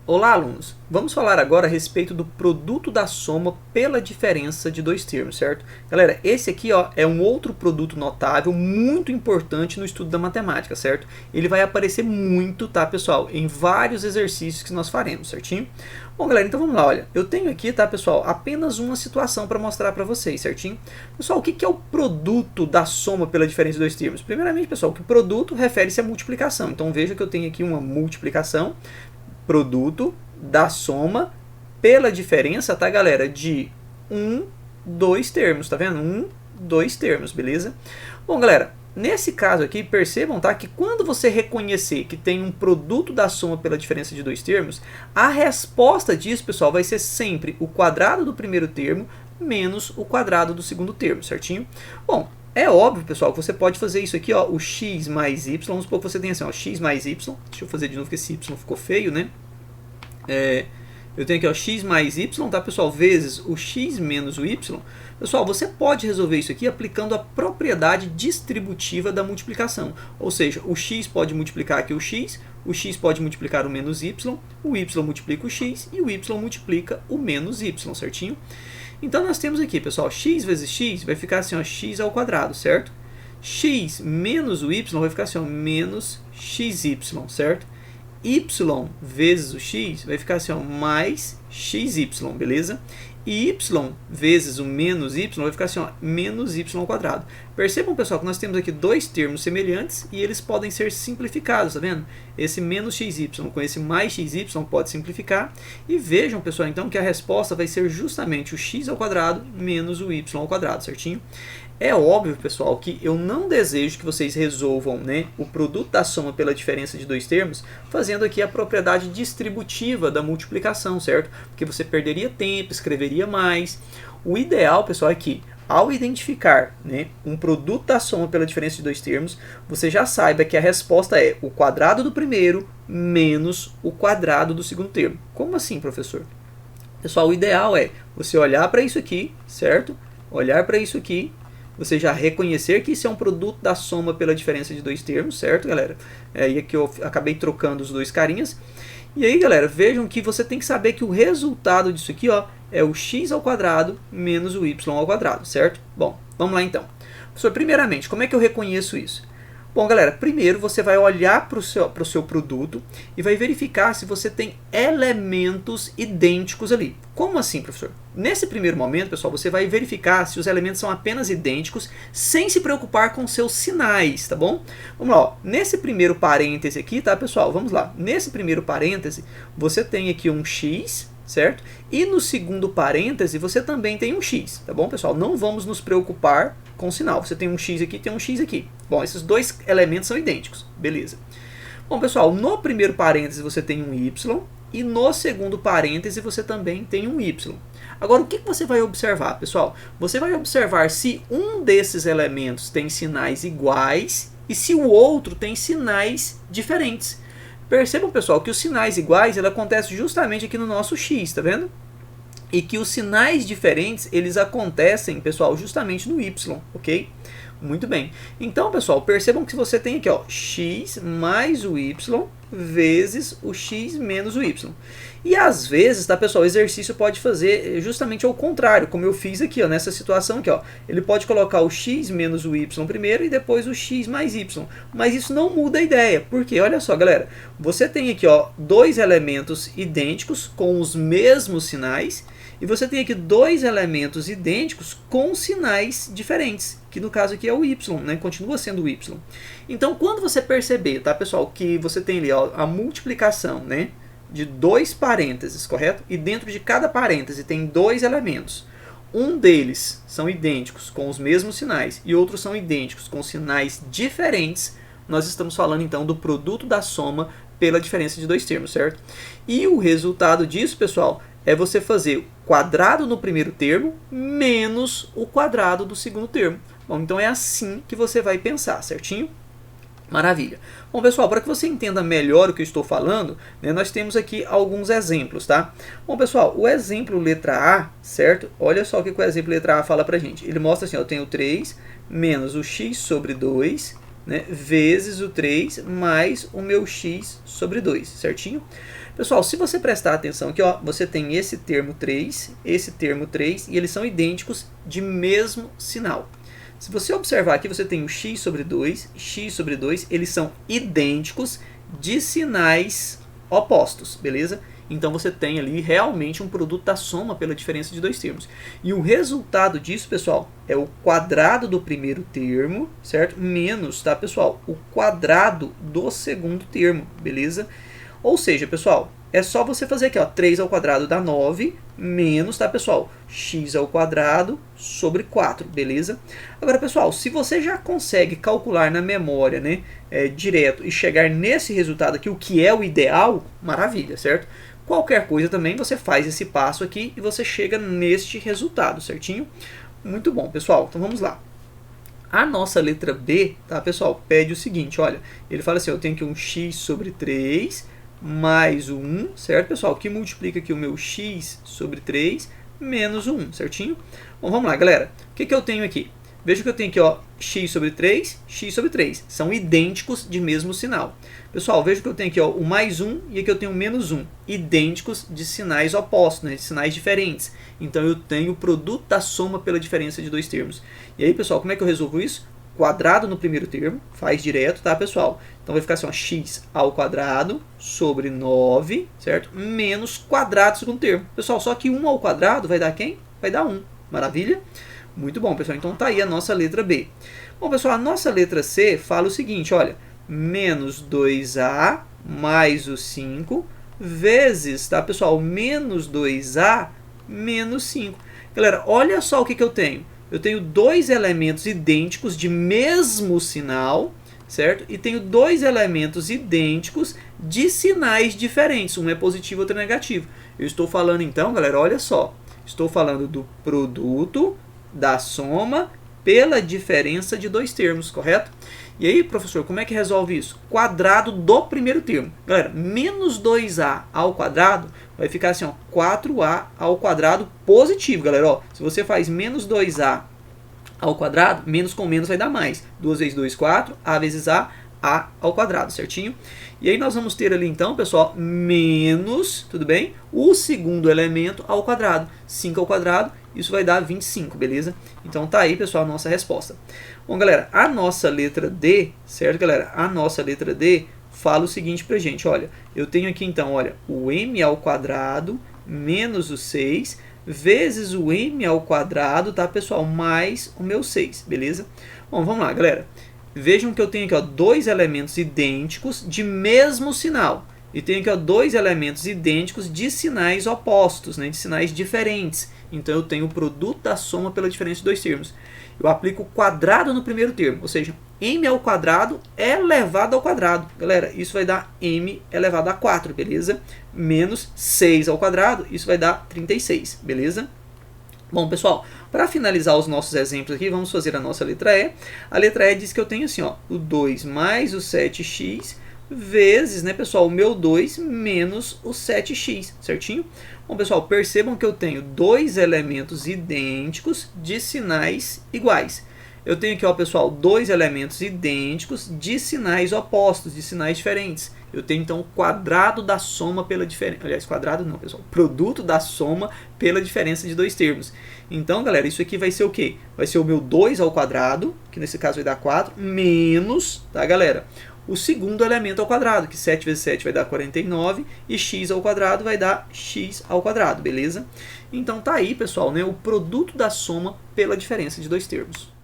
Olá, alunos! Vamos falar agora a respeito do produto da soma pela diferença de dois termos, certo? Galera, esse aqui é um outro produto notável, muito importante no estudo da matemática, certo? Ele vai aparecer muito, tá, pessoal, em vários exercícios que nós faremos, certinho? Bom, galera, então vamos lá, olha, eu tenho aqui, tá, pessoal, apenas uma situação para mostrar para vocês, certinho? Pessoal, o que é o produto da soma pela diferença de dois termos? Primeiramente, pessoal, que o produto refere-se à multiplicação, então veja que eu tenho aqui uma multiplicação, produto da soma pela diferença, tá, galera? De dois termos, tá vendo? Dois termos, beleza? Bom, galera, nesse caso aqui, percebam, tá, que quando você reconhecer que tem um produto da soma pela diferença de dois termos, a resposta disso, pessoal, vai ser sempre o quadrado do primeiro termo menos o quadrado do segundo termo, certinho? Bom, é óbvio, pessoal, que você pode fazer isso aqui, ó, o x mais y, vamos supor que você tem assim, ó, x mais y, deixa eu fazer de novo que esse y ficou feio, né? Eu tenho aqui, ó, x mais y, tá, pessoal, vezes o x menos o y. Pessoal, você pode resolver isso aqui aplicando a propriedade distributiva da multiplicação. Ou seja, o x pode multiplicar aqui o x pode multiplicar o menos y multiplica o x e o y multiplica o menos y, certinho? Então nós temos aqui, pessoal, x vezes x vai ficar assim, ó, x ao quadrado, certo? X menos o y vai ficar assim, ó, menos xy, certo? Y vezes o x vai ficar assim, ó, mais xy, beleza? E y vezes o menos y vai ficar assim, ó, menos y ao quadrado. Percebam, pessoal, que nós temos aqui dois termos semelhantes e eles podem ser simplificados, tá vendo? Esse menos xy com esse mais xy pode simplificar. E vejam, pessoal, então, que a resposta vai ser justamente o x ao quadrado menos o y ao quadrado, certinho? É óbvio, pessoal, que eu não desejo que vocês resolvam, né, o produto da soma pela diferença de dois termos fazendo aqui a propriedade distributiva da multiplicação, certo? Porque você perderia tempo, escreveria mais. O ideal, pessoal, é que ao identificar, né, um produto da soma pela diferença de dois termos, você já saiba que a resposta é o quadrado do primeiro menos o quadrado do segundo termo. Como assim, professor? Pessoal, o ideal é você olhar para isso aqui, certo? Olhar para isso aqui, você já reconhecer que isso é um produto da soma pela diferença de dois termos, certo, galera? E aqui eu acabei trocando os dois carinhas. E aí, galera, vejam que você tem que saber que o resultado disso aqui, ó, é o x ao quadrado menos o y ao quadrado, certo? Bom, vamos lá então. Professor, primeiramente, como é que eu reconheço isso? Bom, galera, primeiro você vai olhar para o seu produto e vai verificar se você tem elementos idênticos ali. Como assim, professor? Nesse primeiro momento, pessoal, você vai verificar se os elementos são apenas idênticos, sem se preocupar com seus sinais, tá bom? Vamos lá, ó. Nesse primeiro parêntese aqui, tá, pessoal? Vamos lá. Nesse primeiro parêntese, você tem aqui um x, certo? E no segundo parêntese, você também tem um x, tá bom, pessoal? Não vamos nos preocupar com o sinal. Você tem um x aqui, tem um x aqui. Bom, esses dois elementos são idênticos, beleza. Bom, pessoal, no primeiro parêntese você tem um y e no segundo parêntese você também tem um y. Agora, o que você vai observar, pessoal? Você vai observar se um desses elementos tem sinais iguais e se o outro tem sinais diferentes. Percebam, pessoal, que os sinais iguais ele acontecem justamente aqui no nosso x, tá vendo? E que os sinais diferentes, eles acontecem, pessoal, justamente no y, ok? Muito bem. Então, pessoal, percebam que você tem aqui, ó, x mais o y vezes o x menos o y. E às vezes, tá, pessoal, o exercício pode fazer justamente ao contrário, como eu fiz aqui, ó, nessa situação aqui, ó. Ele pode colocar o x menos o y primeiro e depois o x mais y. Mas isso não muda a ideia. Por quê? Olha só, galera. Você tem aqui, ó, dois elementos idênticos com os mesmos sinais. E você tem aqui dois elementos idênticos com sinais diferentes, que no caso aqui é o y, né? Continua sendo o y. Então, quando você perceber, tá, pessoal, que você tem ali, ó, a multiplicação, né, de dois parênteses, correto? E dentro de cada parêntese tem dois elementos. Um deles são idênticos com os mesmos sinais e outros são idênticos com sinais diferentes. Nós estamos falando então do produto da soma pela diferença de dois termos, certo? E o resultado disso, pessoal, é você fazer o quadrado no primeiro termo menos o quadrado do segundo termo. Bom, então é assim que você vai pensar, certinho? Maravilha. Bom, pessoal, para que você entenda melhor o que eu estou falando, né, nós temos aqui alguns exemplos, tá? Bom, pessoal, o exemplo letra A, certo? Olha só o que o exemplo letra A fala pra gente. Ele mostra assim, ó, eu tenho 3 menos o x sobre 2 né, vezes o 3 mais o meu x sobre 2, certinho? Pessoal, se você prestar atenção aqui, ó, você tem esse termo 3 e eles são idênticos de mesmo sinal. Se você observar aqui, você tem o x sobre 2, eles são idênticos de sinais opostos, beleza? Então você tem ali realmente um produto da soma pela diferença de dois termos. E o resultado disso, pessoal, é o quadrado do primeiro termo, certo? Menos, tá, pessoal, o quadrado do segundo termo, beleza? Ou seja, pessoal, é só você fazer aqui, ó, 3 ao quadrado dá 9, menos, tá, pessoal, x ao quadrado sobre 4, beleza? Agora, pessoal, se você já consegue calcular na memória, né, direto e chegar nesse resultado aqui, o que é o ideal, maravilha, certo? Qualquer coisa também, você faz esse passo aqui e você chega neste resultado, certinho? Muito bom, pessoal, então vamos lá. A nossa letra B, tá, pessoal, pede o seguinte, olha, ele fala assim, eu tenho aqui um x sobre 3 mais o 1, certo, pessoal? Que multiplica aqui o meu x sobre 3 menos o 1, certinho? Bom, vamos lá, galera. O que eu tenho aqui? Veja que eu tenho aqui, ó, x sobre 3, são idênticos de mesmo sinal. Pessoal, veja que eu tenho aqui, ó, o mais 1 e aqui eu tenho o menos 1, idênticos de sinais opostos, né, de sinais diferentes. Então eu tenho o produto da soma pela diferença de dois termos. E aí, pessoal, como é que eu resolvo isso? Quadrado no primeiro termo, faz direto, tá, pessoal? Então vai ficar assim, ó, x ao quadrado sobre 9, certo? Menos quadrado do segundo termo. Pessoal, só que 1 ao quadrado vai dar quem? Vai dar 1. Maravilha? Muito bom, pessoal. Então tá aí a nossa letra B. Bom, pessoal, a nossa letra C fala o seguinte, olha, menos 2a mais o 5 vezes, tá, pessoal? Menos 2a menos 5. Galera, olha só o que eu tenho. Eu tenho dois elementos idênticos de mesmo sinal, certo? E tenho dois elementos idênticos de sinais diferentes. Um é positivo, outro é negativo. Eu estou falando então, galera, olha só. Estou falando do produto da soma pela diferença de dois termos, correto? E aí, professor, como é que resolve isso? Quadrado do primeiro termo. Galera, menos 2a ao quadrado vai ficar assim, ó, 4a ao quadrado positivo, galera. Ó, se você faz menos 2a ao quadrado, menos com menos vai dar mais. 2 vezes 2, 4, a vezes a ao quadrado, certinho? E aí nós vamos ter ali então, pessoal, menos, tudo bem? O segundo elemento ao quadrado. 5 ao quadrado, isso vai dar 25, beleza? Então tá aí, pessoal, a nossa resposta. Bom, galera, a nossa letra D, certo, galera? A nossa letra D fala o seguinte pra gente, olha, eu tenho aqui então, olha, o m ao quadrado menos o 6 vezes o m ao quadrado, tá, pessoal? Mais o meu 6, beleza? Bom, vamos lá, galera. Vejam que eu tenho aqui, ó, dois elementos idênticos de mesmo sinal. E tenho aqui, ó, dois elementos idênticos de sinais opostos, né, de sinais diferentes. Então eu tenho o produto da soma pela diferença de dois termos. Eu aplico o quadrado no primeiro termo, ou seja, m ao quadrado elevado ao quadrado. Galera, isso vai dar m elevado a 4, beleza? Menos 6 ao quadrado, isso vai dar 36, beleza? Bom, pessoal, para finalizar os nossos exemplos aqui, vamos fazer a nossa letra E. A letra E diz que eu tenho assim, ó, o 2 mais o 7x vezes, né, pessoal, o meu 2 menos o 7x, certinho? Bom, pessoal, percebam que eu tenho dois elementos idênticos de sinais iguais. Eu tenho aqui, ó, pessoal, dois elementos idênticos de sinais opostos, de sinais diferentes. Eu tenho, então, o quadrado da soma pela diferença... Aliás, quadrado não, pessoal. Produto da soma pela diferença de dois termos. Então, galera, isso aqui vai ser o quê? Vai ser o meu 2 ao quadrado, que nesse caso vai dar 4, menos, tá, galera? O segundo elemento ao quadrado, que 7 vezes 7 vai dar 49, e x ao quadrado vai dar x ao quadrado, beleza? Então, tá aí, pessoal, né, o produto da soma pela diferença de dois termos.